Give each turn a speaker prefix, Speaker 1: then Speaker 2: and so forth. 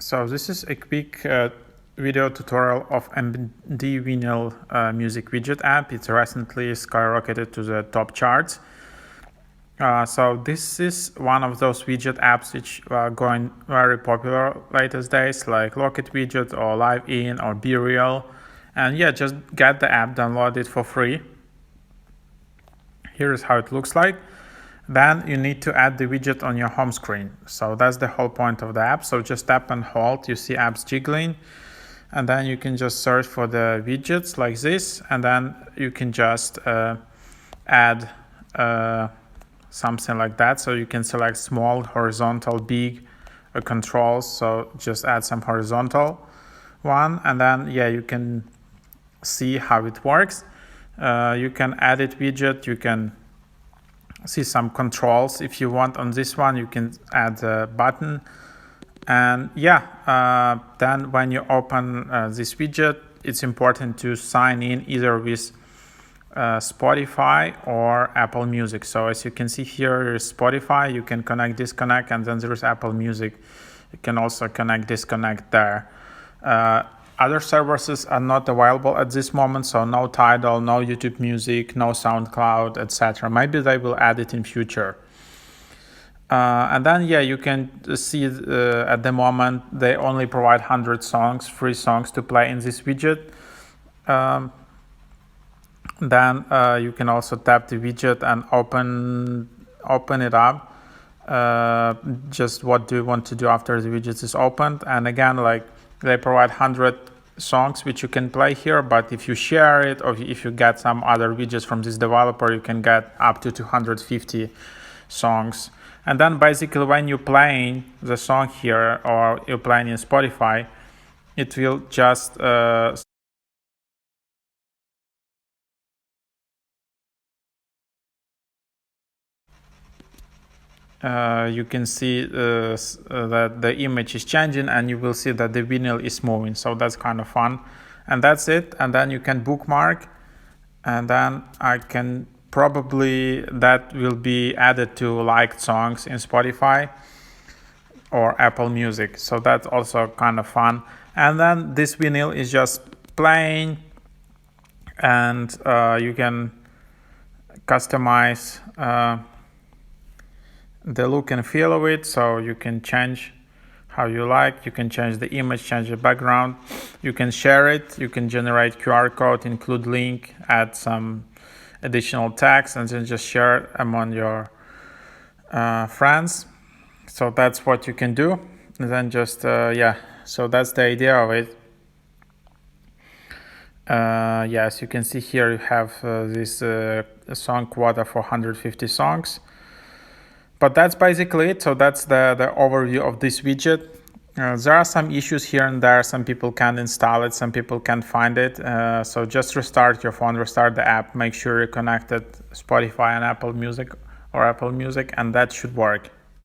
Speaker 1: So this is a quick video tutorial of MD Vinyl music widget app. It's recently skyrocketed to the top charts. So this is one of those widget apps which are going very popular latest days, like Locket Widget or Live In or Be Real. And yeah, just get the app, download it for free. Here is how it looks like. Then you need to add the widget on your home screen. So that's the whole point of the app. So just tap and hold, you see apps jiggling. And then you can just search for the widgets like this. And then you can just add something like that. So you can select small, horizontal, big controls. So just add some horizontal one. And then, yeah, you can see how it works. You can edit widget, you can see some controls. If you want on this one, you can add a button. And yeah, then when you open this widget, it's important to sign in either with Spotify or Apple Music. So as you can see here is Spotify, you can connect, disconnect, and then there is Apple Music. You can also connect, disconnect there. Other services are not available at this moment, so no Tidal, no YouTube Music, no SoundCloud, etc. Maybe they will add it in future. And then, yeah, you can see at the moment they only provide 100 songs, free songs to play in this widget. Then you can also tap the widget and open it up. Just what do you want to do after the widget is opened. And again, like, they provide 100 songs which you can play here, but if you share it or if you get some other widgets from this developer, you can get up to 250 songs. And then basically when you're playing the song here or you're playing in Spotify, it will just you can see that the image is changing and you will see that the vinyl is moving. So that's kind of fun. And that's it. And then you can bookmark, and then I can probably, that will be added to liked songs in Spotify or Apple Music. So that's also kind of fun. And then this vinyl is just playing, and you can customize the look and feel of it. So you can change how you like, you can change the image, change the background, you can share it, you can generate QR code, include link, add some additional text, and then just share it among your friends. So that's what you can do. And then just yeah, so that's the idea of it. Yes, you can see here you have this song quota for 150 songs. But that's basically it. So that's the overview of this widget. There are some issues here and there. Some people can't install it, some people can't find it. So just restart your phone, restart the app, make sure you're connected Spotify and Apple Music or Apple Music, and that should work.